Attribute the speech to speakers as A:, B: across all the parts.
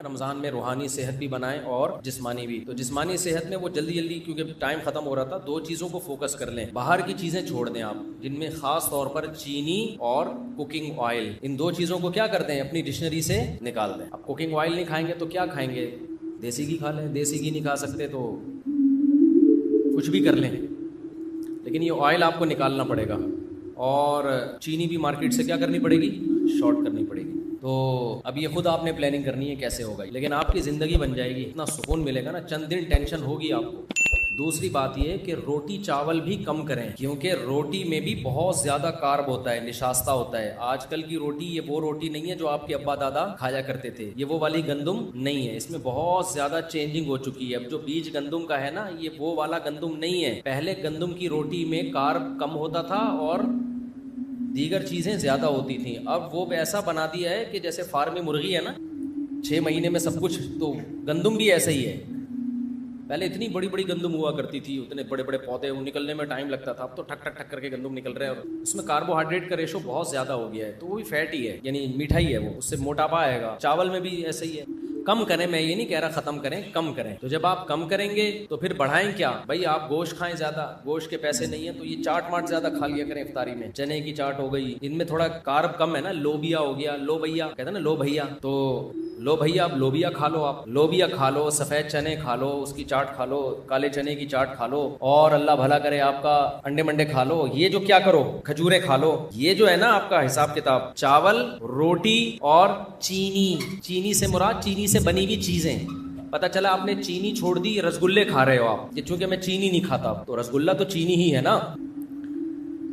A: رمضان میں روحانی صحت بھی بنائیں اور جسمانی بھی. تو جسمانی صحت میں وہ جلدی کیونکہ ٹائم ختم ہو رہا تھا, 2 چیزوں کو فوکس کر لیں. باہر کی چیزیں چھوڑ دیں آپ, جن میں خاص طور پر چینی اور کوکنگ آئل, ان 2 چیزوں کو کیا کر دیں, اپنی ڈکشنری سے نکال دیں. اب کوکنگ آئل نہیں کھائیں گے تو کیا کھائیں گے, دیسی گھی کھا لیں. دیسی گھی نہیں کھا سکتے تو کچھ بھی کر لیں, لیکن یہ آئل آپ کو نکالنا پڑے گا. اور چینی بھی مارکیٹ سے کیا کرنی پڑے گی, شارٹ کرنی پڑے گی. تو اب یہ خود آپ نے پلاننگ کرنی ہے کیسے ہوگا, لیکن آپ کی زندگی بن جائے گی, اتنا سکون ملے گا نا. چند دن ٹینشن ہوگی آپ کو. دوسری بات یہ کہ روٹی چاول بھی کم کریں, کیونکہ روٹی میں بھی بہت زیادہ کارب ہوتا ہے, نشاستہ ہوتا ہے. آج کل کی روٹی یہ وہ روٹی نہیں ہے جو آپ کے ابا دادا کھایا کرتے تھے, یہ وہ والی گندم نہیں ہے. اس میں بہت زیادہ چینجنگ ہو چکی ہے. اب جو بیج گندم کا ہے نا, یہ وہ والا گندم نہیں ہے. پہلے گندم کی روٹی میں کارب کم ہوتا تھا اور دیگر چیزیں زیادہ ہوتی تھیں. اب وہ ایسا بنا دیا ہے کہ جیسے فارمی مرغی ہے نا, 6 مہینے میں سب کچھ, تو گندم بھی ایسا ہی ہے. پہلے اتنی بڑی بڑی گندم ہوا کرتی تھی, اتنے بڑے بڑے پودے, نکلنے میں ٹائم لگتا تھا. اب تو ٹھک ٹھک ٹھک کر کے گندم نکل رہے ہیں, اور اس میں کاربوہائیڈریٹ کا ریشو بہت زیادہ ہو گیا ہے. تو وہ بھی فیٹ ہی ہے, یعنی میٹھا ہی ہے, وہ اس سے موٹاپا آئے گا. چاول میں بھی ایسا ہی ہے. کم کریں, میں یہ نہیں کہہ رہا ختم کریں, کم کریں. تو جب آپ کم کریں گے تو پھر بڑھائیں کیا بھائی, آپ گوشت کھائیں زیادہ, گوشت کے پیسے نہیں ہیں تو یہ چاٹ ماٹ زیادہ کھا لیا کریں افطاری میں. چنے کی چاٹ ہو گئی, ان میں تھوڑا کارب کم ہے نا. لوبیا ہو گیا, لو بھیا کہتے ہیں نا, لو بھیا, تو لو بھیا, اب لوبیا کھا لو, آپ لوبیا کھا لو, سفید چنے کھا لو, اس کی چاٹ کھا لو, کالے چنے کی چاٹ کھا لو, اور اللہ بھلا کرے آپ کا انڈے منڈے کھا لو. یہ جو کیا کرو, کھجورے کھا لو. یہ جو ہے نا آپ کا حساب کتاب, چاول, روٹی اور چینی. چینی سے مراد چینی سے بنی ہوئی چیزیں. پتہ چلا آپ نے چینی چھوڑ دی, رسگلے کھا رہے ہو آپ, کہ چونکہ میں چینی نہیں کھاتا, تو رسگلہ تو چینی ہی ہے نا.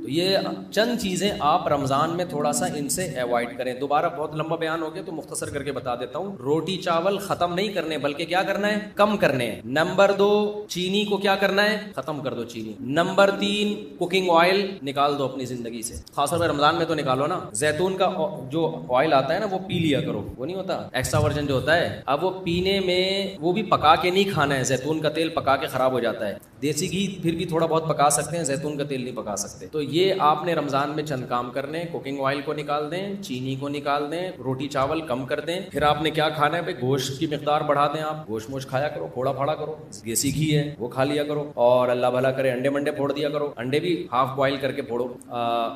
A: تو یہ چند چیزیں آپ رمضان میں تھوڑا سا ان سے ایوائڈ کریں. دوبارہ بہت لمبا بیان ہو گیا تو مختصر کر کے بتا دیتا ہوں. روٹی چاول ختم نہیں کرنے, بلکہ کیا کرنا ہے, کم کرنے ہیں. نمبر 2, چینی کو کیا کرنا ہے, ختم کر دو چینی. نمبر 3, کوکنگ آئل نکال دو اپنی زندگی سے, خاص طور پہ رمضان میں تو نکالو نا. زیتون کا جو آئل آتا ہے نا, وہ پی لیا کرو, وہ نہیں ہوتا ایکسٹرا ورجن جو ہوتا ہے. اب وہ پینے میں وہ بھی پکا کے نہیں کھانا ہے, زیتون کا تیل پکا کے خراب ہو جاتا ہے. دیسی گھی پھر بھی تھوڑا بہت پکا سکتے ہیں, زیتون کا تیل نہیں پکا سکتے. تو یہ آپ نے رمضان میں چند کام کرنے, کوکنگ آئل کو نکال دیں, چینی کو نکال دیں, روٹی چاول کم کر دیں. پھر آپ نے کیا کھانا ہے بھائی, گوشت کی مقدار بڑھا دیں. آپ گوشت موش کھایا کرو, پھوڑا پھاڑا کرو, دیسی گھی ہے وہ کھا لیا کرو, اور اللہ بھلا کرے انڈے منڈے پھوڑ دیا کرو, انڈے بھی ہاف بوائل کر کے پھوڑو,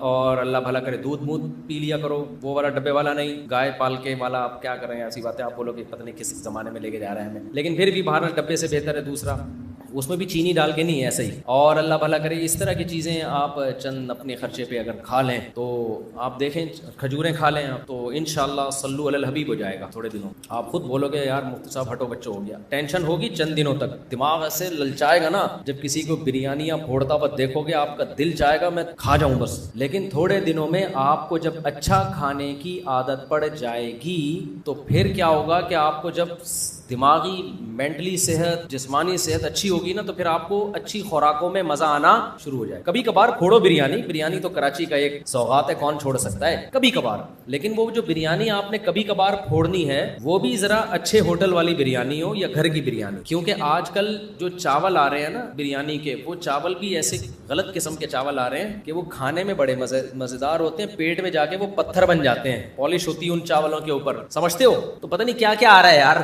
A: اور اللہ بھلا کرے دودھ مودھ پی لیا کرو, وہ والا ڈبے والا نہیں, گائے پال کے والا. آپ کیا کریں, ایسی باتیں آپ بولو کہ پتہ نہیں کس زمانے میں لے کے جا رہے ہیں ہمیں, لیکن پھر بھی باہر ڈبے سے بہتر ہے دوسرا, اس میں بھی چینی ڈال کے نہیں ہے, ایسے ہی. اور اللہ بھلا کرے اس طرح کی چیزیں آپ چند اپنے خرچے پہ اگر کھا لیں تو آپ دیکھیں, کھجوریں کھا لیں تو انشاءاللہ صلو علی الحبیب ہو جائے گا. تھوڑے دنوں آپ خود بولو گے یار مفتی صاحب ہٹو بچوں ہو گیا. ٹینشن ہوگی چند دنوں تک, دماغ ایسے للچائے گا نا, جب کسی کو بریانیاں پھوڑتا ہوا دیکھو گے آپ کا دل چاہے گا میں کھا جاؤں بس. لیکن تھوڑے دنوں میں آپ کو جب اچھا کھانے کی عادت پڑ جائے گی تو پھر کیا ہوگا کہ آپ کو جب دماغی مینٹلی صحت, جسمانی صحت اچھی ہوگی نا, تو پھر آپ کو اچھی خوراکوں میں مزہ آنا شروع ہو جائے. کبھی کبھار پھوڑو بریانی تو کراچی کا ایک سوغات ہے, کون چھوڑ سکتا ہے کبھی کبھار. لیکن وہ جو بریانی آپ نے کبھی کبھار پھوڑنی ہے, وہ بھی ذرا اچھے ہوٹل والی بریانی ہو یا گھر کی بریانی. کیونکہ آج کل جو چاول آ رہے ہیں نا بریانی کے, وہ چاول بھی ایسے غلط قسم کے چاول آ رہے ہیں کہ وہ کھانے میں بڑے مزیدار ہوتے ہیں, پیٹ میں جا کے وہ پتھر بن جاتے ہیں. پالش ہوتی ہے ان چاولوں کے اوپر, سمجھتے ہو, تو پتہ نہیں کیا کیا آ رہا ہے یار.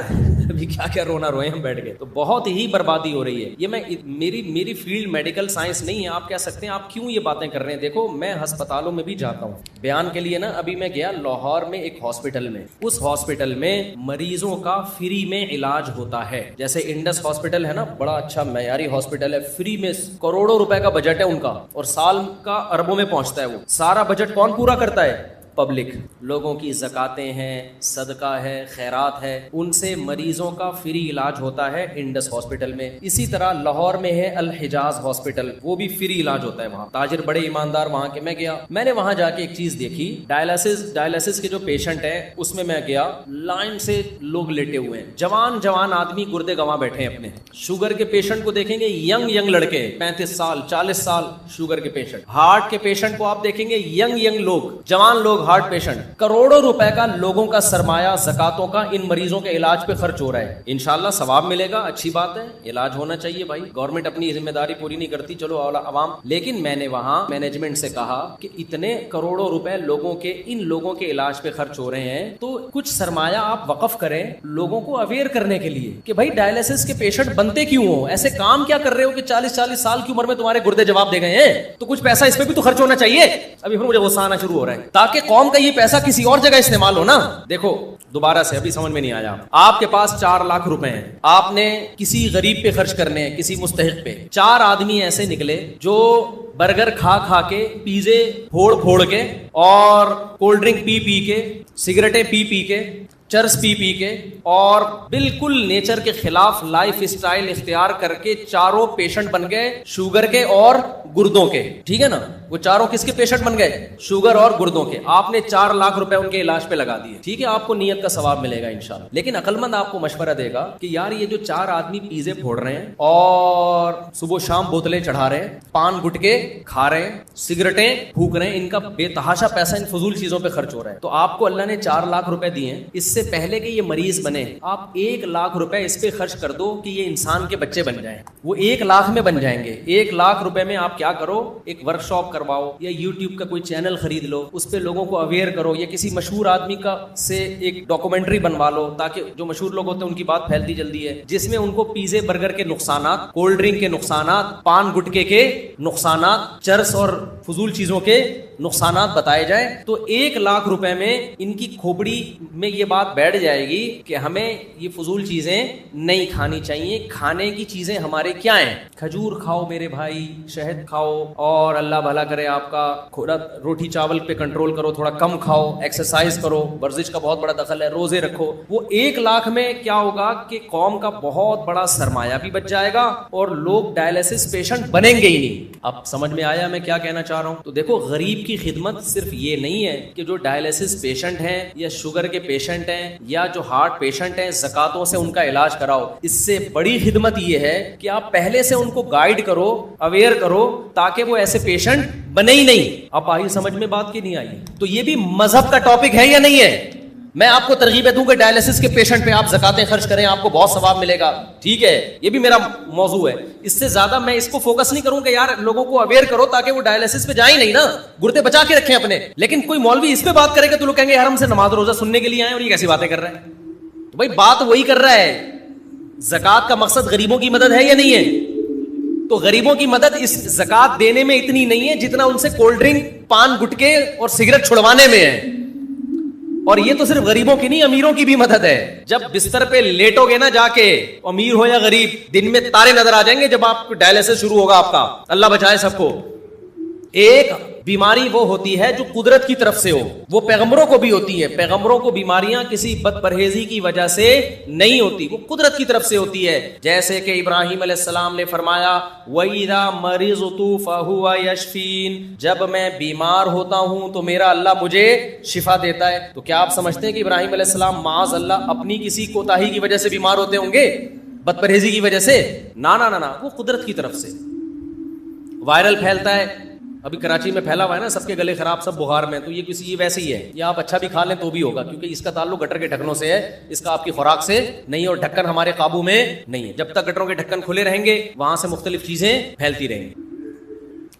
A: ابھی کیا کیا رونا روئے ہم بیٹھ کے. تو بہت ہی بربادی ہو رہی ہے. یہ میں میری فیلڈ میڈیکل سائنس نہیں ہے. آپ کہہ سکتے ہیں آپ کیوں یہ باتیں کر رہے ہیں. دیکھو میں ہسپتالوں میں بھی جاتا ہوں بیان کے لیے نا. ابھی میں گیا لاہور میں ایک ہاسپٹل میں, اس ہاسپٹل میں مریضوں کا فری میں علاج ہوتا ہے. جیسے انڈس ہاسپٹل ہے نا, بڑا اچھا معیاری ہاسپٹل ہے, فری میں کروڑوں روپے کا بجٹ ہے ان کا, اور سال کا اربوں میں پہنچتا ہے. وہ سارا بجٹ کون پورا کرتا ہے, پبلک. لوگوں کی زکاتیں ہیں, صدقہ ہے, خیرات ہے, ان سے مریضوں کا فری علاج ہوتا ہے انڈس ہاسپٹل میں. اسی طرح لاہور میں ہے الحجاز ہاسپٹل, وہ بھی فری علاج ہوتا ہے وہاں. تاجر بڑے ایماندار وہاں کے. میں گیا, میں نے وہاں جا کے ایک چیز دیکھی, ڈائلسس کے جو پیشنٹ ہیں اس میں گیا, لائن سے لوگ لیٹے ہوئے ہیں, جوان آدمی گردے گواں بیٹھے ہیں اپنے. شوگر کے پیشنٹ کو دیکھیں گے, ینگ لڑکے 35 سال 40 سال شوگر کے پیشنٹ. ہارٹ کے پیشنٹ کو آپ دیکھیں گے, ینگ لوگ, جوان لوگ ہارٹ پیشنٹ, کروڑوں روپے کا لوگوں کا سرمایہ زکاتوں کا ان مریضوں کے علاج پہ خرچ ہو رہا ہے. انشاءاللہ ثواب ملے گا, اچھی بات ہے, علاج ہونا چاہیے بھائی. گورنمنٹ اپنی ذمہ داری پوری نہیں کرتی, چلو عوام. لیکن میں نے وہاں مینجمنٹ سے کہا کہ اتنے کروڑوں روپے لوگوں کے ان لوگوں کے علاج پہ خرچ ہو رہے ہیں, تو کچھ سرمایہ آپ وقف کریں لوگوں کو اویئر کرنے کے لیے کہ بھائی ڈائلسس کے پیشنٹ بنتے کیوں ہو, ایسے کام کیا کر رہے ہو کہ 40 سال کی عمر میں تمہارے گردے جواب دے گئے ہیں, تو کچھ پیسہ اس پہ بھی تو خرچ ہونا چاہیے. ابھی پھر مجھے غصہ آنا شروع ہو رہا ہے, تاکہ قوم کا یہ پیسہ کسی اور جگہ استعمال ہو نا. دیکھو دوبارہ سے, ابھی سمجھ میں نہیں آیا, آپ کے پاس 4 لاکھ روپے ہیں, آپ نے کسی غریب پہ خرچ کرنے ہیں, کسی مستحق پہ. 4 آدمی ایسے نکلے جو برگر کھا کے, پیزے پھوڑ کے, اور کولڈ ڈرنک پی کے, سگریٹیں پی کے, چرس پی کے, اور بالکل نیچر کے خلاف لائف اسٹائل اختیار کر کے چاروں پیشنٹ بن گئے شوگر کے اور گردوں کے. ٹھیک ہے نا, وہ چاروں کس کے پیشنٹ بن گئے؟ شوگر اور گردوں کے. آپ نے 4 لاکھ روپے ان کے علاج پہ لگا دیے. ٹھیک ہے, آپ کو نیت کا ثواب ملے گا انشاءاللہ. لیکن عقل مند آپ کو مشورہ دے گا کہ یار یہ جو 4 آدمی پیزے پھوڑ رہے ہیں اور صبح و شام بوتلیں چڑھا رہے ہیں, پان گٹکے کھا رہے ہیں, سگریٹیں پھونک رہے ہیں, ان کا بے تحاشا پیسہ ان فضول چیزوں پہ خرچ ہو رہا ہے, تو آپ کو اللہ نے 4 لاکھ روپے دیے ہیں. اس سے پہلے کہ یہ مریض بنے, آپ 1 لاکھ روپے اس پہ خرچ کر دو کہ یہ انسان کے بچے بن جائیں. وہ 1 لاکھ میں بن جائیں گے. 1 لاکھ روپے میں آپ کیا کرو, ایک ورک شاپ کرواؤ, یا یوٹیوب کا کوئی چینل خرید لو, اس پہ لوگوں کو اویئر کرو, یا کسی مشہور آدمی کا سے ایک ڈاکومنٹری بنوا لو, تاکہ جو مشہور لوگ ہوتے ہیں ان کی بات پھیلتی جلدی ہے, جس میں ان کو پیزے برگر کے نقصانات, کولڈ ڈرنک کے نقصانات, پان گٹکے کے نقصانات, چرس اور فضول چیزوں کے نقصانات بتائے جائے. تو 1 لاکھ روپے میں ان کی کھوپڑی میں یہ بات بیٹھ جائے گی کہ ہمیں یہ فضول چیزیں نہیں کھانی چاہیے. کھانے کی چیزیں ہمارے کیا ہیں؟ کھجور کھاؤ میرے بھائی, شہد کھاؤ, اور اللہ بھلا کرے آپ کا, تھوڑا روٹی چاول پہ کنٹرول کرو, تھوڑا کم کھاؤ, ایکسرسائز کرو, ورزش کا بہت بڑا دخل ہے, روزے رکھو. وہ 1 لاکھ میں کیا ہوگا کہ قوم کا بہت بڑا سرمایہ بھی بچ جائے گا اور لوگ ڈائلسس پیشنٹ بنیں گے ہی نہیں. اب سمجھ میں آیا میں کیا کہنا چاہ رہا ہوں؟ تو دیکھو, غریب کی خدمت صرف یہ نہیں ہے کہ جو ڈائلسس پیشنٹ ہیں یا شوگر کے پیشنٹ ہیں یا جو ہارٹ پیشنٹ ہیں, زکاتوں سے ان کا علاج کراؤ. اس سے بڑی خدمت یہ ہے کہ آپ پہلے سے ان کو گائیڈ کرو, اویئر کرو, تاکہ وہ ایسے پیشنٹ بنے ہی نہیں. اب آئی سمجھ میں بات کی نہیں آئی؟ تو یہ بھی مذہب کا ٹاپک ہے یا نہیں ہے؟ میں آپ کو ترغیب دوں کہ ڈائلسس کے پیشنٹ پہ آپ زکاتیں خرچ کریں, آپ کو بہت ثواب ملے گا. ٹھیک ہے, یہ بھی میرا موضوع ہے. اس سے زیادہ میں اس کو فوکس نہیں کروں کہ یار لوگوں کو اویئر کرو تاکہ وہ ڈائلسس پہ جائیں نہیں نا, گردے بچا کے رکھیں اپنے. لیکن کوئی مولوی اس پہ بات کرے گا تو لوگ کہیں گے یار ہم سے نماز روزہ سننے کے لیے آئے اور یہ کیسی باتیں کر رہے ہیں. تو بھائی بات وہی کر رہا ہے, زکات کا مقصد غریبوں کی مدد ہے یا نہیں ہے؟ تو غریبوں کی مدد اس زکات دینے میں اتنی نہیں ہے جتنا ان سے کولڈ ڈرنک, پان گٹکے اور سگریٹ چھڑوانے میں ہے. اور یہ تو صرف غریبوں کی نہیں, امیروں کی بھی مدد ہے. جب بستر پہ لیٹو گے نا جا کے, امیر ہو یا غریب, دن میں تارے نظر آ جائیں گے جب آپ ڈائلسس شروع ہوگا آپ کا. اللہ بچائے سب کو. ایک بیماری وہ ہوتی ہے جو قدرت کی طرف سے ہو, وہ پیغمبروں کو بھی ہوتی ہے. پیغمبروں کو بیماریاں کسی بد پرہیزی کی وجہ سے نہیں ہوتی, وہ قدرت کی طرف سے ہوتی ہے. جیسے کہ ابراہیم علیہ السلام نے فرمایا وَإِذَا مَرِضْتُ فَهُوَ يَشْفِينِ, جب میں بیمار ہوتا ہوں تو میرا اللہ مجھے شفا دیتا ہے. تو کیا آپ سمجھتے ہیں کہ ابراہیم علیہ السلام معاذ اللہ اپنی کسی کوتاہی کی وجہ سے بیمار ہوتے ہوں گے, بد پرہیزی کی وجہ سے؟ نا نا نا, وہ قدرت کی طرف سے. وائرل پھیلتا ہے, ابھی کراچی میں پھیلا ہوا ہے نا, سب کے گلے خراب, سب بخار میں. تو یہ ویسے ہی ہے, یہ آپ اچھا بھی کھا لیں تو بھی ہوگا, کیونکہ اس کا تعلق گٹر کے ڈھکنوں سے ہے, اس کا آپ کی خوراک سے نہیں, اور ڈھکن ہمارے قابو میں نہیں ہے. جب تک گٹروں کے ڈھکن کھلے رہیں گے وہاں سے مختلف چیزیں پھیلتی رہیں گی.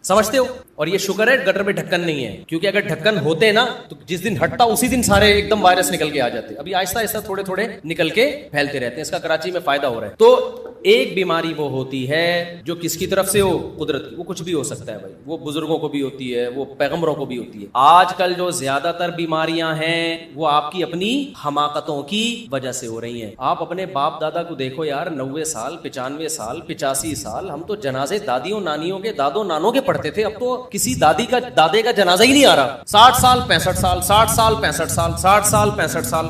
A: سمجھتے ہو؟ اور یہ شکر ہے گٹر میں ڈھکن نہیں ہے, کیونکہ اگر ڈھکن ہوتے نا تو جس دن ہٹتا اسی دن سارے ایک دم وائرس نکل کے آ جاتے. ابھی آہستہ آہستہ تھوڑے تھوڑے نکل کے پھیلتے رہتے ہیں, اس کا کراچی میں فائدہ ہو رہا ہے. تو ایک بیماری وہ ہوتی ہے جو کس کی طرف سے ہو, قدرت کی. وہ کچھ بھی ہو سکتا ہے بھائی, وہ بزرگوں کو بھی ہوتی ہے, وہ پیغمبروں کو بھی ہوتی ہے. آج کل جو زیادہ تر بیماریاں ہیں وہ آپ کی اپنی حماقتوں کی وجہ سے ہو رہی ہیں. آپ اپنے باپ دادا کو دیکھو یار, 90 سال 95 سال 85 سال, ہم تو جنازے دادیوں نانیوں کے, دادوں نانوں کے پڑھتے تھے. اب تو کسی دادی کا دادے کا جنازہ ہی نہیں آ رہا. 60 سال 65 سال, 60 سال 65 سال, 60 سال 65 سال.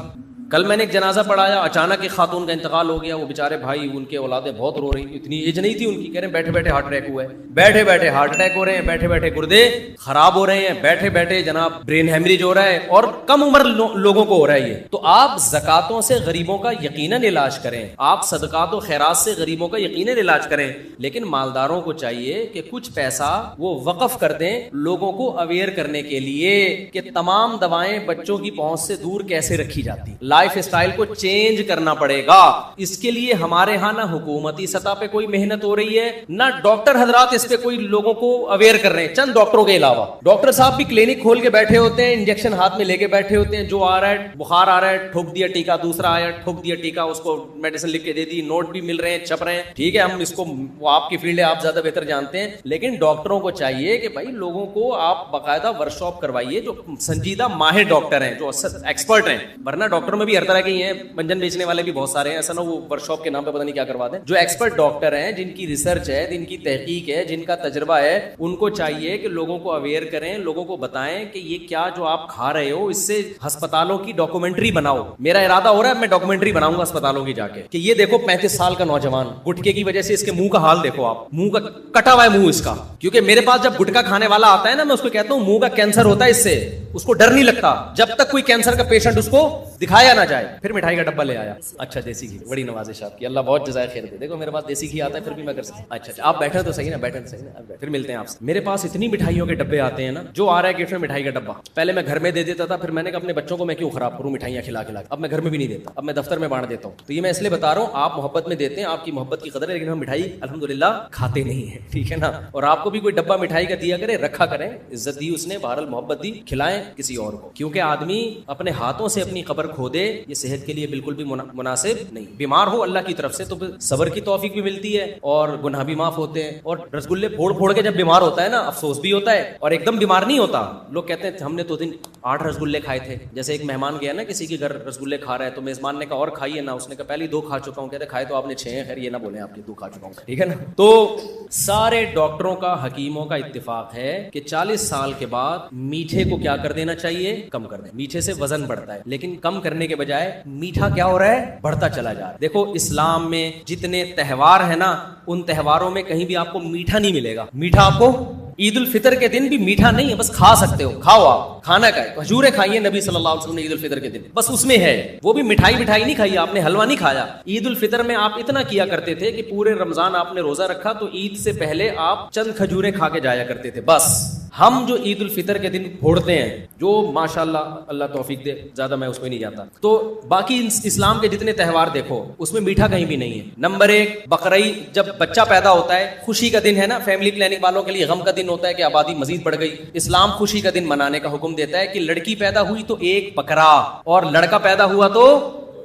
A: کل میں نے ایک جنازہ پڑھایا, اچانک ایک خاتون کا انتقال ہو گیا. وہ بیچارے بھائی, ان کے اولادیں بہت رو رہی, اتنی ایج نہیں تھی ان کی, کہہ رہے ہیں بیٹھے بیٹھے ہارٹ اٹیک ہوا ہے, بیٹھے بیٹھے ہارٹ اٹیک ہو رہے ہیں, بیٹھے بیٹھے گردے خراب ہو رہے ہیں, بیٹھے بیٹھے جناب برین ہیمریج ہو رہا ہے, اور کم عمر لوگوں کو ہو رہا ہے یہ. تو آپ زکاتوں سے غریبوں کا یقیناً علاج کریں, آپ صدقات و خیرات سے غریبوں کا یقیناً علاج کریں, لیکن مالداروں کو چاہیے کہ کچھ پیسہ وہ وقف کر دیں لوگوں کو اویئر کرنے کے لیے کہ تمام دوائیں بچوں کی پہنچ سے دور کیسے رکھی جاتی. لائف اسٹائل کو چینج کرنا پڑے گا. اس کے لیے ہمارے ہاں نہ حکومتی سطح پہ کوئی محنت ہو رہی ہے, نہ ڈاکٹر حضرات اس پہ کوئی لوگوں کو اویئر کر رہے ہیں. چند ڈاکٹروں کے علاوہ ڈاکٹر صاحب بھی کلینک کھول کے بیٹھے ہوتے ہیں, انجیکشن ہاتھ میں لے کے بیٹھے ہوتے ہیں, جو آ رہا ہے بخار آ رہا ہے ٹھوک دیا ٹیکا, دوسرا آیا ٹھوک دیا ٹیکا, اس کو میڈیسن لکھ کے دے دی, نوٹ بھی مل رہے ہیں, چھپ رہے ہیں. ٹھیک ہے, ہم اس کو, وہ آپ کی فیلڈ ہے, آپ زیادہ بہتر جانتے ہیں, لیکن ڈاکٹروں کو چاہیے کہ بھائی لوگوں کو آپ باقاعدہ ورک شاپ کروائیے, جو سنجیدہ ماہر ڈاکٹر ہیں, جو ایکسپرٹ ہیں. ورنہ ڈاکٹروں میں بھی ہر طرح کے ہیں, منجن بیچنے والے بھی بہت سارے ہیں, ایسا نہ وہ ورک شاپ کے نام پہ پتہ نہیں کیا کروا دیں. جو ایکسپرٹ ڈاکٹر ہیں, جن کی ریسرچ ہے, جن کی تحقیق ہے, جن کا تجربہ ہے, ان کو چاہیے کہ لوگوں کو اویئر کریں, لوگوں کو بتائیں کہ یہ کیا جو آپ کھا رہے ہو, اس سے ہسپتالوں کی ڈاکومنٹری بناؤ. میرا ارادہ ہو رہا ہے میں ڈاکومنٹری بناؤں گا ہسپتالوں کی جا کے, کہ یہ دیکھو 35 سال کا نوجوان, گٹکے کی وجہ سے اس کے منہ کا حال دیکھو آپ, منہ کا کٹا ہوا ہے منہ اس کا. کیونکہ میرے پاس جب گٹکا کھانے والا آتا ہے نا, میں اس کو کہتا ہوں منہ کا کینسر ہوتا ہے, اس سے اس کو ڈر نہیں لگتا جب تک کوئی کینسر کا پیشنٹ اس کو دکھایا نہ جائے. پھر مٹھائی کا ڈبہ لے آیا, اچھا دیسی گھی, بڑی نوازش آپ کی, اللہ بہت جزائے خیر دے. دیکھو میرے پاس دیسی گھی آتا ہے, پھر بھی میں کر سکتا. اچھا آپ بیٹھے تو صحیح نا, بیٹھے تو صحیح نا, پھر ملتے ہیں آپ سے. میرے پاس اتنی مٹھائیوں کے ڈبے آتے ہیں نا, جو آ رہا ہے گفٹ میں مٹھائی کا ڈبہ. پہلے میں گھر میں دے دیتا تھا, پھر میں نے کہا اپنے بچوں کو میں کیوں خراب کروں مٹھائیاں کھلا کھلا کے, اب میں گھر میں بھی نہیں دیتا, اب میں دفتر میں بانٹ دیتا ہوں. تو یہ میں اس لیے بتا رہا ہوں, آپ محبت میں دیتے ہیں, آپ کی محبت کی قدر ہے, لیکن ہم مٹھائی الحمدللہ کھاتے نہیں ہیں, ٹھیک ہے نا. اور آپ کو بھی کوئی ڈبہ مٹھائی کا دیا کرے, رکھا کریں, عزت دی اس نے, بہرحال محبت دی, کھلائیں کسی اور کو. کیونکہ آدمی اپنے ہاتھوں سے اپنی قبر کھو دے, یہ صحت کے لیے بالکل بھی مناسب نہیں. بیمار ہو اللہ کی طرف سے تو صبر کی توفیق بھی ملتی ہے, اور گناہ بھی معاف ہوتے ہیں. اور رسگلے پھوڑ پھوڑ کے جب بیمار ہوتا ہے نا, افسوس بھی ہوتا ہے, اور ایک دم بیمار نہیں ہوتا. لوگ کہتے ہیں ہم نے تو دن 8 رسگلے کھائے تھے. جیسے ایک مہمان گیا نا کسی کے گھر, رسگلے کھا رہا ہے, تو میزبان نے کہا اور کھائیے نا, اس نے کہا پہلے 2 کھا چکا ہوں. کہتے کھائے تو آپ نے 6 ہیں, خیر یہ نہ بولیں آپ کے 2 کھا چکا ہوں, ٹھیک ہے نا. تو سارے ڈاکٹروں کا, حکیموں کا اتفاق ہے کہ 40 سال کے بعد میٹھے کو کیا کر دینا چاہیے, کم کر دیں. میٹھے سے وزن بڑھتا ہے, لیکن کم کرنے کے بجائے میٹھا کیا ہو رہا ہے, بڑھتا چلا جا رہا ہے. دیکھو اسلام میں جتنے تہوار ہیں نا, ان تہواروں میں کہیں بھی آپ کو میٹھا نہیں ملے گا. میٹھا آپ کو عید الفطر کے دن بھی میٹھا نہیں ہے, بس کھا سکتے ہو, کھاؤ, آپ کھانا کھائے, کھجوریں کھائیے, نبی صلی اللہ علیہ وسلم نے عید الفطر کے دن, بس اس میں ہے. وہ بھی مٹھائی نہیں کھائی آپ نے, حلوہ نہیں کھایا. عید الفطر میں آپ اتنا کیا کرتے تھے کہ پورے رمضان آپ نے روزہ رکھا تو عید سے پہلے آپ چند کھجوریں کھا کے جایا کرتے تھے, بس. ہم جو عید الفطر کے دن پھوڑتے ہیں, جو ماشاءاللہ اللہ توفیق دے, زیادہ میں اس میں نہیں جاتا, تو باقی اسلام کے جتنے تہوار دیکھو اس میں میٹھا کہیں بھی نہیں ہے. نمبر 1 بقرعید, جب بچہ پیدا ہوتا ہے, خوشی کا دن ہے نا, فیملی پلاننگ والوں کے لیے غم کا دن ہوتا ہے کہ آبادی مزید بڑھ گئی. اسلام خوشی کا دن منانے کا حکم دیتا ہے کہ لڑکی پیدا ہوئی تو 1 بکرا, اور لڑکا پیدا ہوا تو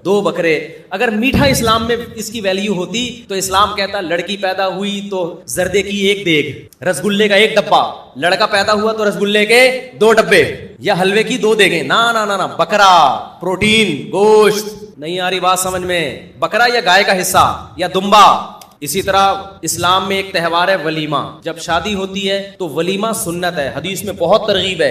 A: 2 بکرے. اگر میٹھا اسلام میں اس کی ویلیو ہوتی تو اسلام کہتا لڑکی پیدا ہوئی تو زردے کی 1 دیگ, رسگلے کا 1 ڈبہ, لڑکا پیدا ہوا تو رسگلے کے 2 ڈبے, یا حلوے کی 2 دیگیں. نا, بکرا, پروٹین, گوشت. نہیں آ رہی بات سمجھ میں؟ بکرا یا گائے کا حصہ یا دمبا. اسی طرح اسلام میں ایک تہوار ہے ولیمہ. جب شادی ہوتی ہے تو ولیمہ سنت ہے, حدیث میں بہت ترغیب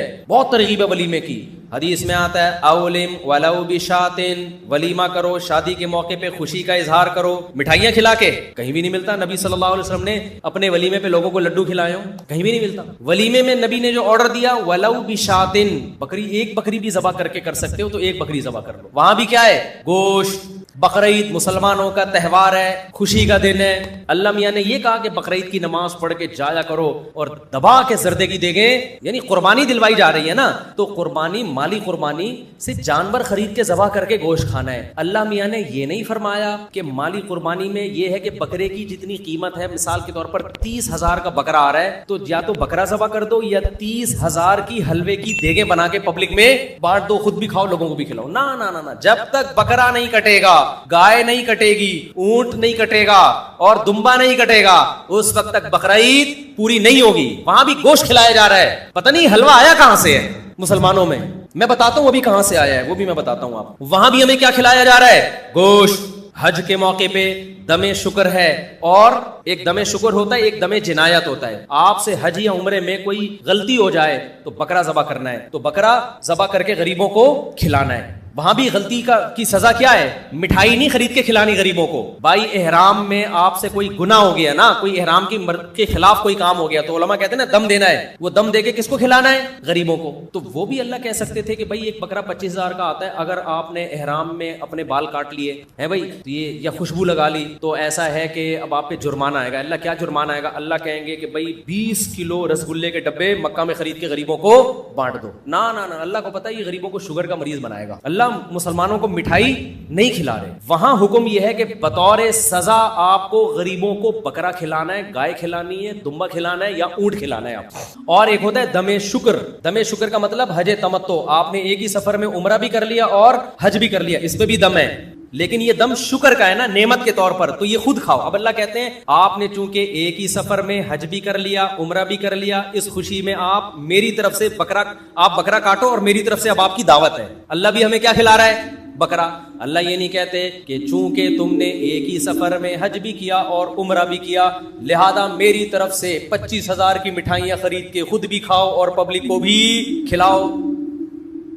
A: ہے ولیمے کی. حدیث میں آتا ہے اولم ولو بشاتن, ولیمہ کرو, شادی کے موقع پہ خوشی کا اظہار کرو, مٹھائیاں کھلا کے. کہیں بھی نہیں ملتا نبی صلی اللہ علیہ وسلم نے اپنے ولیمے پہ لوگوں کو لڈو کھلائے ہوں, کہیں بھی نہیں ملتا. ولیمے میں نبی نے جو آرڈر دیا ولو بشاتن, بکری, 1 بکری بھی ذبح کر کے کر سکتے ہو تو 1 بکری ذبح کر لو. وہاں بھی کیا ہے, گوشت. بقرعید مسلمانوں کا تہوار ہے, خوشی کا دن ہے. اللہ میاں نے یہ کہا کہ بقرعید کی نماز پڑھ کے جایا کرو, اور دبا کے زردے کی دیگیں, یعنی قربانی دلوائی جا رہی ہے نا, تو قربانی, مالی قربانی سے جانور خرید کے ذبح کر کے گوشت کھانا ہے. اللہ میاں نے یہ نہیں فرمایا کہ مالی قربانی میں یہ ہے کہ بکرے کی جتنی قیمت ہے, مثال کے طور پر 30,000 کا بکرا آ رہا ہے, تو یا تو بکرا ذبح کر دو یا 30,000 کی حلوے کی دیگیں بنا کے پبلک میں بانٹ دو, خود بھی کھاؤ, لوگوں کو بھی کھلاؤ. نا, جب تک بکرا نہیں کٹے گا, گائے نہیں کٹے گی, اونٹ نہیں کٹے گا, اور دمبا نہیں کٹے گا, اس وقت تک بقرعید پوری نہیں ہوگی. وہاں بھی گوشت کھلایا جا رہا ہے, پتہ نہیں حلوہ آیا کہاں سے ہے مسلمانوں میں, میں بتاتا ہوں وہ بھی کہاں سے آیا ہے, وہ بھی میں بتاتا ہوں آپ. وہاں بھی ہمیں کیا کھلایا جا رہا ہے, گوشت. حج کے موقع پہ دم شکر ہے, اور ایک دم شکر ہوتا ہے, ایک دم جنایت ہوتا ہے. آپ سے حج یا عمرے میں کوئی غلطی ہو جائے تو بکرا ذبح کرنا ہے, تو بکرا ذبح کر کے غریبوں کو کھلانا ہے. وہاں بھی غلطی کی سزا کیا ہے؟ مٹھائی نہیں خرید کے کھلانی غریبوں کو. بھائی احرام میں آپ سے کوئی گناہ ہو گیا نا, کوئی احرام کی کے خلاف کوئی کام ہو گیا, تو علماء کہتے ہیں نا دم دینا ہے, وہ دم دے کے کس کو کھلانا ہے؟ غریبوں کو. تو وہ بھی اللہ کہہ سکتے تھے کہ بھائی ایک بکرا 25,000 کا آتا ہے, اگر آپ نے احرام میں اپنے بال کاٹ لیے ہیں بھائی یہ یا خوشبو لگا لی تو ایسا ہے کہ اب آپ پہ جرمانہ آئے گا. اللہ کیا جرمانہ آئے گا؟ اللہ کہیں گے کہ بھائی 20 کلو رسگلے کے ڈبے مکہ میں خرید کے غریبوں کو بانٹ دو. نہ اللہ کو پتا ہے یہ غریبوں کو شوگر کا مریض بنائے گا. اللہ مسلمانوں کو مٹھائی نہیں کھلا رہے. وہاں حکم یہ ہے کہ بطور سزا آپ کو غریبوں کو بکرا کھلانا ہے, گائے کھلانی ہے, دمبا کھلانا ہے یا اونٹ کھلانا ہے آپ. اور ایک ہوتا ہے دم شکر. دم شکر کا مطلب حج تمتع, آپ نے ایک ہی سفر میں عمرہ بھی کر لیا اور حج بھی کر لیا, اس پہ بھی دم ہے, لیکن یہ دم شکر کا ہے نا, نعمت کے طور پر, تو یہ خود کھاؤ. اب اللہ کہتے ہیں آپ نے چونکہ ایک ہی سفر میں حج بھی کر لیا, عمرہ بھی کر لیا, اس خوشی میں آپ میری طرف سے بکرا کاٹو اور میری طرف سے اب آپ کی دعوت ہے. اللہ بھی ہمیں کیا کھلا رہا ہے؟ بکرا. اللہ یہ نہیں کہتے کہ چونکہ تم نے ایک ہی سفر میں حج بھی کیا اور عمرہ بھی کیا لہذا میری طرف سے 25,000 کی مٹھائیاں خرید کے خود بھی کھاؤ اور پبلک کو بھی کھلاؤ,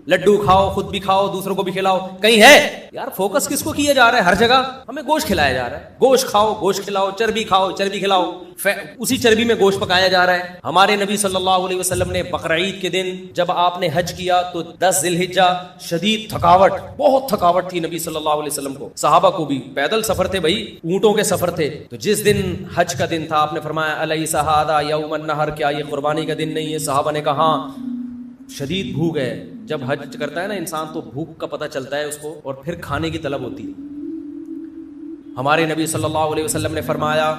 A: لڈو کھاؤ, خود بھی کھاؤ, دوسروں کو بھی کھلاؤ. کہیں ہے یار فوکس کس کو کیا جا رہا ہے؟ ہر جگہ ہمیں گوشت کھلایا جا رہا ہے. گوشت کھاؤ, گوشت کھلاؤ, چربی کھاؤ, چربی کھلاؤ, اسی چربی میں گوشت پکایا جا رہا ہے. ہمارے نبی صلی اللہ علیہ وسلم نے بقرعید کے دن جب آپ نے حج کیا تو 10 ذی الحجہ شدید تھکاوٹ, بہت تھکاوٹ تھی نبی صلی اللہ علیہ وسلم کو, صحابہ کو بھی. پیدل سفر تھے بھائی, اونٹوں کے سفر تھے. تو جس دن حج کا دن تھا آپ نے فرمایا الیس ھذا یوم النحر, کیا یہ قربانی کا دن نہیں ہے؟ صحابہ نے کہا ہاں. شدید بھوک ہے, جب حج کرتا ہے نا انسان تو بھوک کا پتہ چلتا ہے اس کو اور پھر کھانے کی طلب ہوتی ہے. ہمارے نبی صلی اللہ علیہ وسلم نے فرمایا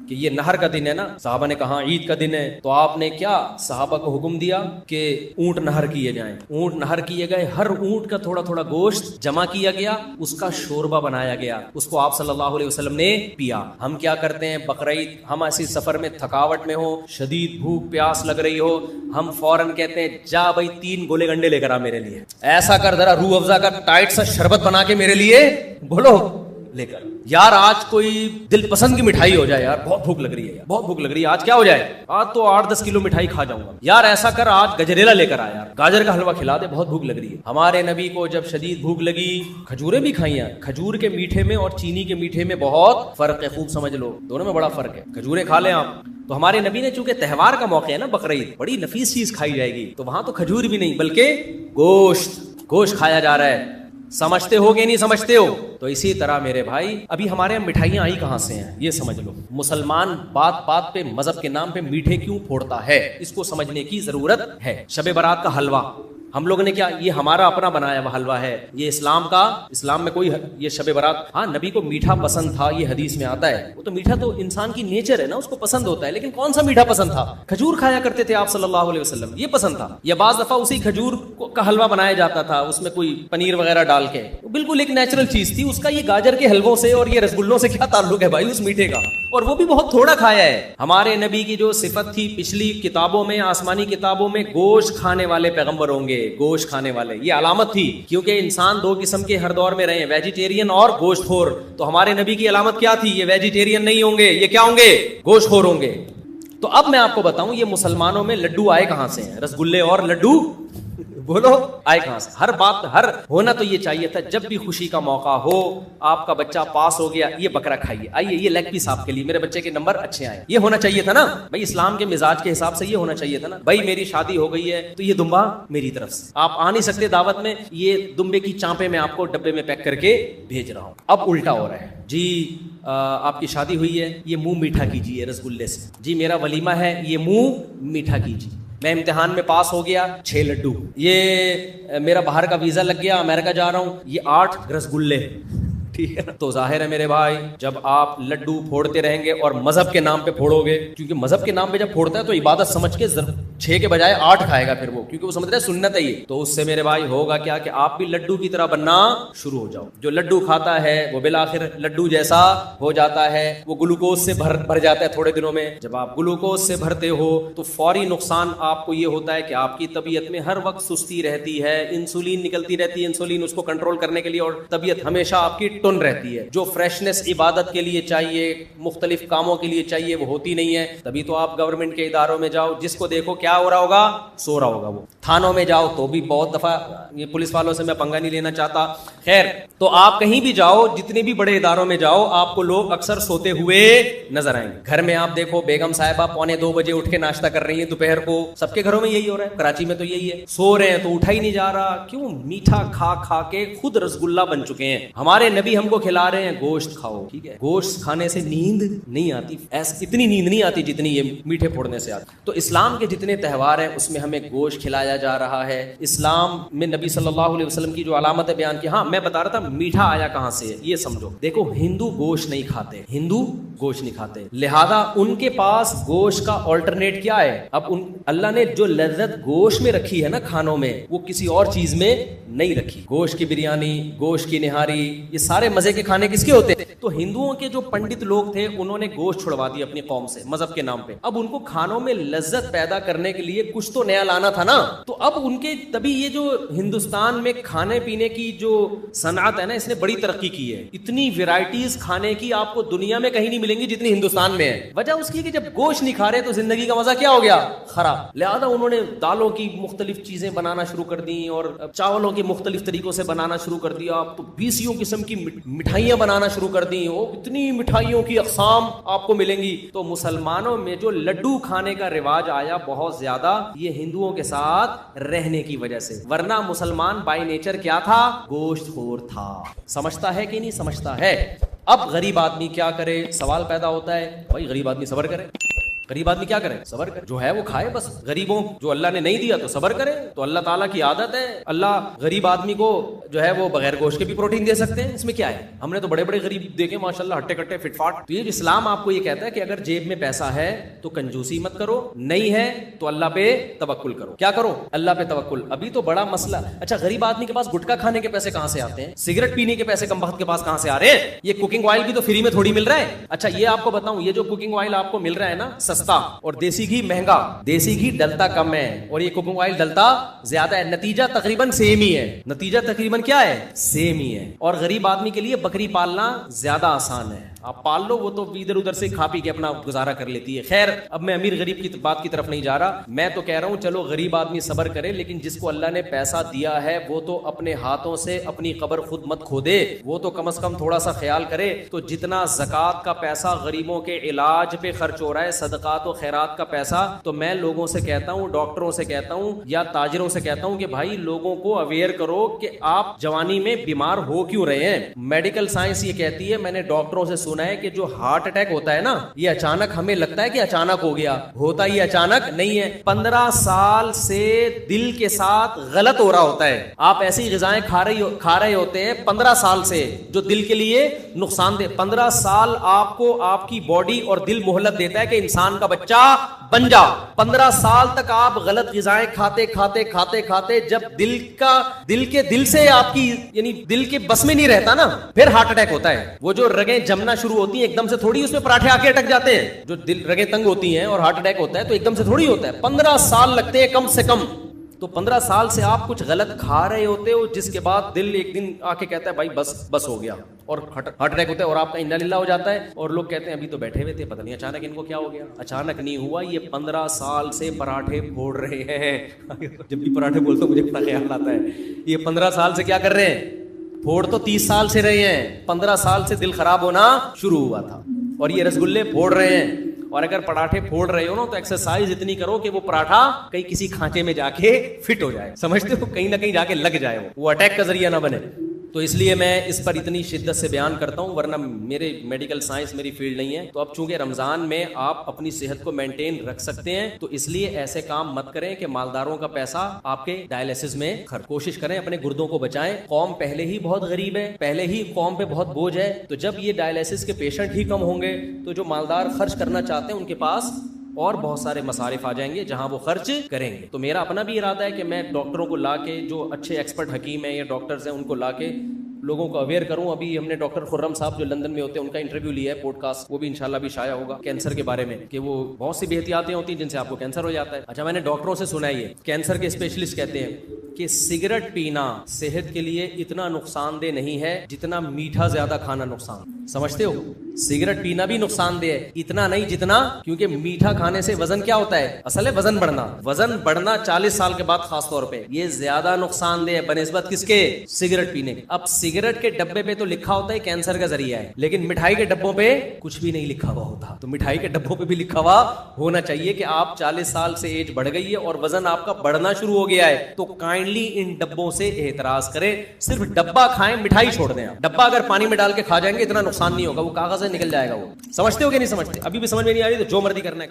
A: کہ یہ نہر کا دن ہے نا. صحابہ نے کہا عید کا دن ہے. تو آپ نے کیا صحابہ کو حکم دیا کہ اونٹ نہر کیے جائیں. اونٹ نہر کیے گئے, ہر اونٹ کا تھوڑا تھوڑا گوشت جمع کیا گیا, اس کا شوربہ بنایا گیا, اس کو آپ صلی اللہ علیہ وسلم نے پیا. ہم کیا کرتے ہیں بقرعید, ہم ایسی سفر میں تھکاوٹ میں ہو, شدید بھوک پیاس لگ رہی ہو, ہم فوراً کہتے ہیں جا بھائی 3 گولے گنڈے لے کر آ میرے لیے, ایسا کر ذرا روح افزا کا ٹائٹ سا شربت بنا کے میرے لیے بولو لے کر. یار آج کوئی دل پسند کی مٹھائی ہو جائے, یار بہت بھوک لگ رہی ہے, یار بہت بھوک لگ رہی ہے, آج کیا ہو جائے, آج تو 8-10 کلو مٹھائی کھا جاؤں گا. یار ایسا کر آج گجریلا لے کر آ, یار گاجر کا حلوہ کھلا دے, بہت بھوک لگ رہی ہے. ہمارے نبی کو جب شدید بھوک لگی کھجوریں بھی کھائیں. کھجور کے میٹھے میں اور چینی کے میٹھے میں بہت فرق ہے, خوب سمجھ لو, دونوں میں بڑا فرق ہے. کھجوریں کھا لیں آپ. تو ہمارے نبی نے چونکہ تہوار کا موقع ہے نا بقرعید, بڑی نفیس چیز کھائی جائے گی, تو وہاں تو کھجور بھی نہیں بلکہ گوشت کھایا جا رہا ہے. سمجھتے ہو کہ نہیں سمجھتے ہو؟ تو اسی طرح میرے بھائی ابھی ہمارے یہاں مٹھائیاں آئی کہاں سے ہیں یہ سمجھ لو. مسلمان بات بات پہ مذہب کے نام پہ میٹھے کیوں پھوڑتا ہے, اس کو سمجھنے کی ضرورت ہے. شب برات کا حلوہ ہم لوگوں نے کیا, یہ ہمارا اپنا بنایا ہوا حلوہ ہے, یہ اسلام میں کوئی یہ شب برات. ہاں نبی کو میٹھا پسند تھا, یہ حدیث میں آتا ہے. وہ تو میٹھا تو انسان کی نیچر ہے نا, اس کو پسند ہوتا ہے, لیکن کون سا میٹھا پسند تھا؟ کھجور کھایا کرتے تھے آپ صلی اللہ علیہ وسلم, یہ پسند تھا. یا بعض دفعہ اسی کھجور کا حلوہ بنایا جاتا تھا, اس میں کوئی پنیر وغیرہ ڈال کے, بالکل ایک نیچرل چیز تھی. اس کا یہ گاجر کے حلووں سے اور یہ رسگلوں سے کیا تعلق ہے بھائی اس میٹھے کا؟ اور وہ بھی بہت تھوڑا کھایا ہے. ہمارے نبی کی جو صفت تھی پچھلی کتابوں میں, آسمانی کتابوں میں, گوشت کھانے والے پیغمبر ہوں گے, گوشت کھانے والے, یہ علامت تھی. کیونکہ انسان 2 قسم کے ہر دور میں رہے ہیں, ویجیٹیرین اور گوشت خور. تو ہمارے نبی کی علامت کیا تھی؟ یہ ویجیٹیرین نہیں ہوں گے, یہ کیا ہوں گے؟ گوشت خور ہوں گے. تو اب میں آپ کو بتاؤں یہ مسلمانوں میں لڈو آئے کہاں سے ہیں, رسگلے اور لڈو بولو آئے کہاں سے؟ ہر ہونا تو یہ چاہیے تھا جب بھی خوشی کا موقع ہو, آپ کا بچہ پاس ہو گیا, یہ بکرا کھائیے, آئیے یہ لیگ پیس آپ کے لیے, میرے بچے کے نمبر اچھے آئے, یہ ہونا چاہیے تھا نا بھائی. اسلام کے مزاج کے حساب سے یہ ہونا چاہیے تھا نا بھائی. میری شادی ہو گئی ہے تو یہ دمبا میری طرف سے, آپ آ نہیں سکتے دعوت میں, یہ دمبے کی چانپے میں آپ کو ڈبے میں پیک کر کے بھیج رہا ہوں. اب الٹا ہو رہا ہے جی, آپ کی شادی ہوئی ہے, یہ منہ میٹھا کیجیے رسگلے سے. جی میرا ولیمہ ہے, یہ منہ میٹھا کیجیے. میں امتحان میں پاس ہو گیا, 6 لڈو. یہ میرا باہر کا ویزا لگ گیا, امریکہ جا رہا ہوں, یہ 8 رسگلے. ٹھیک ہے نا. تو ظاہر ہے میرے بھائی جب آپ لڈو پھوڑتے رہیں گے اور مذہب کے نام پہ پھوڑو گے, کیونکہ مذہب کے نام پہ جب پھوڑتا ہے تو عبادت سمجھ کے 6 کے بجائے 8 کھائے گا پھر وہ, کیونکہ وہ سمجھ رہا ہے سنت ہے یہ. تو اس سے میرے بھائی ہوگا کیا کہ آپ بھی لڈو کی طرح بننا شروع ہو جاؤ. جو لڈو کھاتا ہے وہ بالآخر لڈو جیسا ہو جاتا ہے, وہ گلوکوز سے بھر جاتا ہے تھوڑے دنوں میں. جب آپ گلوکوز سے بھرتے ہو تو فوری نقصان آپ کو یہ ہوتا ہے کہ آپ کی طبیعت میں ہر وقت سستی رہتی ہے, انسولین نکلتی رہتی ہے, انسولین اس کو کنٹرول کرنے کے لیے, اور طبیعت ہمیشہ آپ کی ٹن رہتی ہے. جو فریشنس عبادت کے لیے چاہیے, مختلف کاموں کے لیے چاہیے, وہ ہوتی نہیں ہے. تبھی تو آپ گورنمنٹ کے اداروں میں جاؤ, جس کو دیکھو کیا ہو رہا ہوگا, سو رہا ہوگا, وہ تھانوں میں جاؤ تو بھی بہت دفعہ یہ پولیس والوں سے میں پنگا نہیں لینا چاہتا. خیر, تو آپ کہیں بھی جاؤ, جتنے بھی بڑے اداروں میں جاؤ, آپ کو لوگ اکثر سوتے ہوئے نظر آئیں گے. گھر میں آپ دیکھو بیگم صاحبہ 1:45 بجے اٹھ کے ناشتہ کر رہی ہیں دوپہر کو. سب کے گھروں میں یہی ہو رہا ہے, کراچی میں تو یہی ہے. سو رہے ہیں تو اٹھا ہی نہیں جا رہا. کیوں؟ میٹھا کھا کھا کے خود رسگلہ بن چکے ہیں. ہمارے نبی ہم کو کھلا رہے ہیں گوشت کھاؤ, ٹھیک ہے, گوشت کھانے سے نیند نہیں آتی, اتنی نیند نہیں آتی جتنی یہ میٹھے پھوڑنے سے آتی. تو اسلام کے جتنے تہوار ہیں اس میں ہمیں گوشت کھلایا جا رہا ہے. اسلام میں نبی صلی اللہ علیہ وسلم کی جو علامت بیان کی, ہاں میں بتا رہا تھا میٹھا آیا کہاں سے ہے یہ سمجھو. دیکھو ہندو گوشت نہیں کھاتے, ہندو گوشت نہیں کھاتے, لہذا ان کے پاس گوشت کا آلٹرنیٹ کیا ہے. اب اللہ نے جو لذت گوشت میں رکھی ہے نا کھانوں میں, وہ کسی اور چیز میں نہیں رکھی. گوشت کی بریانی, گوشت کی نہاری, یہ سارے مزے کے کھانے کس کے ہوتے ہیں؟ تو ہندوؤں کے جو پنڈت لوگ تھے انہوں نے گوشت چھڑوا دیا اپنی قوم سے مذہب کے نام پہ. اب ان کو کھانوں میں لذت پیدا کرنے کے لیے کچھ تو نیا لانا تھا نا. تو اب ان کے تبھی یہ جو ہندوستان میں کھانے پینے کی جو صنعت ہے نا, اس نے بڑی ترقی کی ہے. اتنی ویرائٹیز کھانے کی آپ کو دنیا میں کہیں نہیں ملیں گی جتنی ہندوستان میں ہے. وجہ اس کی کہ جب گوشت نہیں کھا رہے تو زندگی کا مزہ کیا ہو گیا؟ خراب. لہذا انہوں نے دالوں کی مختلف چیزیں بنانا شروع کر دی اور چاولوں کی مختلف طریقوں سے بنانا شروع کر دیا. تو 20 قسم کی مٹھائیاں بنانا شروع کر دی. وہ اتنی مٹھائیوں کی اقسام آپ کو ملیں گی. تو مسلمانوں میں جو لڈو کھانے کا رواج آیا بہت زیادہ یہ ہندوؤں کے ساتھ رہنے کی وجہ سے, ورنہ مسلمان بائی نیچر کیا تھا؟ گوشت خور تھا. سمجھتا ہے کہ نہیں سمجھتا ہے؟ اب غریب آدمی کیا کرے؟ سوال پیدا ہوتا ہے, بھائی غریب آدمی صبر کرے. غریب آدمی کیا کرے؟ صبر کرے, جو ہے وہ کھائے بس. غریبوں جو اللہ نے نہیں دیا تو صبر کرے. تو اللہ تعالیٰ کی عادت ہے, اللہ غریب آدمی کو جو ہے وہ بغیر گوشت کے بھی پروٹین دے سکتے ہیں. اس میں کیا ہے؟ ہم نے تو بڑے بڑے غریب دیکھے ماشاءاللہ, ہٹے کٹے فٹ فاٹ. تو یہ اسلام آپ کو یہ کہتا ہے کہ اگر جیب میں پیسہ ہے تو کنجوسی مت کرو, نہیں ہے تو اللہ پہ توکل کرو. کیا کرو؟ اللہ پہ توکل. ابھی تو بڑا مسئلہ. اچھا غریب آدمی کے پاس گٹکا کھانے کے پیسے کہاں سے آتے ہیں؟ سگریٹ پینے کے پیسے کم وقت کے پاس کہاں سے آ رہے ہیں؟ یہ کوکنگ آئل بھی تو فری میں تھوڑی مل رہا ہے. اچھا یہ آپ کو بتاؤں, یہ جو کوکنگ آئل آپ کو مل رہا ہے نا سستا, اور دیسی گھی مہنگا. دیسی گھی ڈلتا کم ہے اور یہ کوکنگ آئل ڈلتا زیادہ ہے. نتیجہ تقریباً سیم ہی ہے. نتیجہ تقریباً کیا ہے؟ سیم ہی ہے. اور غریب آدمی کے لیے بکری پالنا زیادہ آسان ہے. آپ پال لو, وہ تو ادھر ادھر سے کھا پی کے اپنا گزارا کر لیتی ہے. خیر اب میں امیر غریب کی بات کی طرف نہیں جا رہا. میں تو کہہ رہا ہوں چلو غریب آدمی صبر کرے, لیکن جس کو اللہ نے پیسہ دیا ہے وہ تو اپنے ہاتھوں سے اپنی قبر خود مت کھودے. وہ تو کم از کم تھوڑا سا خیال کرے. تو جتنا زکوٰۃ کا پیسہ غریبوں کے علاج پہ خرچ ہو رہا ہے, صدقات و خیرات کا پیسہ, تو میں لوگوں سے کہتا ہوں, ڈاکٹروں سے کہتا ہوں یا تاجروں سے کہتا ہوں کہ بھائی لوگوں کو اویئر کرو کہ آپ جوانی میں بیمار ہو کیوں رہے ہیں. میڈیکل سائنس یہ کہتی ہے, میں نے ڈاکٹروں سے سنا ہے کہ جو ہارٹ اٹیک ہوتا ہے نا, یہ اچانک ہمیں لگتا ہے کہ اچانک ہو گیا, ہوتا یہ اچانک نہیں ہے. 15 سال سے دل کے ساتھ غلط ہو رہا ہوتا ہے. آپ ایسی غذائیں کھا رہے ہوتے ہیں 15 سال سے جو دل کے لیے نقصان دہ. 15 سال آپ کو آپ کی باڈی اور دل مہلت دیتا ہے کہ انسان کا بچہ بن جا. 15 سال تک آپ غلط غذائیں کھاتے کھاتے کھاتے کھاتے جب دل سے آپ کی یعنی دل کے بس میں نہیں رہتا نا, پھر ہارٹ اٹیک ہوتا ہے. وہ جو رگیں جمنا شروع ہوتی ہیں ایک دم سے تھوڑی اس میں پراٹھے آ کے اٹک جاتے ہیں. جو رگیں تنگ ہوتی ہیں اور ہارٹ اٹیک ہوتا ہے تو ایک دم سے تھوڑی ہوتا ہے, 15 سال لگتے ہیں کم سے کم. تو 15 سال سے آپ کچھ غلط کھا رہے ہوتے ہو جس کے بعد دل ایک دن آ کے کہتا ہے بھائی بس ہو گیا, اور ہارٹ اٹیک ہوتا ہے اور آپ کا انا للہ ہو جاتا ہے. اور لوگ کہتے ہیں ابھی تو بیٹھے ہوئے تھے, پتہ نہیں اچانک ان کو کیا ہو گیا. اچانک نہیں ہوا, یہ 15 سال سے پراٹھے پھوڑ رہے ہیں. جب بھی پراٹھے بولتا ہوں مجھے بڑا خیال آتا ہے, یہ 15 سال سے کیا کر رہے ہیں؟ پھوڑ تو 30 سال سے رہے ہیں, 15 سال سے دل خراب ہونا شروع ہوا تھا, اور یہ رسگلے پھوڑ رہے ہیں. اور اگر پراٹھے پھوڑ رہے ہو نا تو ایکسرسائز اتنی کرو کہ وہ پراٹھا کہیں کسی کھانچے میں جا کے فٹ ہو جائے, سمجھتے ہو, کہیں نہ کہیں جا کے لگ جائے, وہ اٹیک کا ذریعہ نہ بنے. تو اس لیے میں اس پر اتنی شدت سے بیان کرتا ہوں, ورنہ میرے میڈیکل سائنس میری فیلڈ نہیں ہے. تو اب چونکہ رمضان میں آپ اپنی صحت کو مینٹین رکھ سکتے ہیں تو اس لیے ایسے کام مت کریں کہ مالداروں کا پیسہ آپ کے ڈائلسس میں کوشش کریں اپنے گردوں کو بچائیں. قوم پہلے ہی بہت غریب ہے, پہلے ہی قوم پہ بہت بوجھ ہے, تو جب یہ ڈائلسس کے پیشنٹ ہی کم ہوں گے تو جو مالدار خرچ کرنا چاہتے ہیں ان کے پاس اور بہت سارے مصارف آ جائیں گے جہاں وہ خرچ کریں گے. تو میرا اپنا بھی ارادہ ہے کہ میں ڈاکٹروں کو لا کے, جو اچھے ایکسپرٹ حکیم ہیں یا ڈاکٹرز ہیں, ان کو لا کے لوگوں کو اویئر کروں. ابھی ہم نے ڈاکٹر خرم صاحب جو لندن میں ہوتے ہیں ان کا انٹرویو لیا ہے پوڈ کاسٹ, وہ بھی انشاءاللہ بھی شائع ہوگا, کینسر کے بارے میں, کہ وہ بہت سی بے احتیاطیاں ہوتی ہیں جن سے آپ کو کینسر ہو جاتا ہے. اچھا میں نے ڈاکٹروں سے سنا ہے یہ کینسر کے اسپیشلسٹ کہتے ہیں کہ سگریٹ پینا صحت کے لیے اتنا نقصان دہ نہیں ہے جتنا میٹھا زیادہ کھانا نقصان. سمجھتے ہو؟ سگریٹ پینا بھی نقصان دہ ہے, اتنا نہیں جتنا, کیونکہ میٹھا کھانے سے وزن کیا ہوتا ہے, اصل ہے وزن بڑھنا 40 سال کے بعد خاص طور پہ, یہ زیادہ نقصان دہ ہے بنسبت کس کے, سگریٹ پینے کے. اب سگریٹ کے ڈبے پہ تو لکھا ہوتا ہے کینسر کا ذریعہ ہے, لیکن مٹھائی کے ڈبوں پہ کچھ بھی نہیں لکھا ہوا ہوتا. تو مٹھائی کے ڈبوں پہ بھی لکھا ہوا ہونا چاہیے کہ آپ 40 سال سے ایج بڑھ گئی ہے اور وزن آپ کا بڑھنا شروع ہو گیا ہے, تو کائنڈلی ان ڈبوں سے احتراز کریں, صرف ڈبہ کھائیں, مٹھائی چھوڑ دیں. آپ ڈبہ اگر پانی میں ڈال کے کھا جائیں گے اتنا نقصان نہیں ہوگا, وہ کاغذ سے نکل جائے گا. وہ سمجھتے ہو کہ نہیں سمجھتے؟ ابھی بھی سمجھ میں نہیں آ رہی تو جو مرضی کرنا ہے.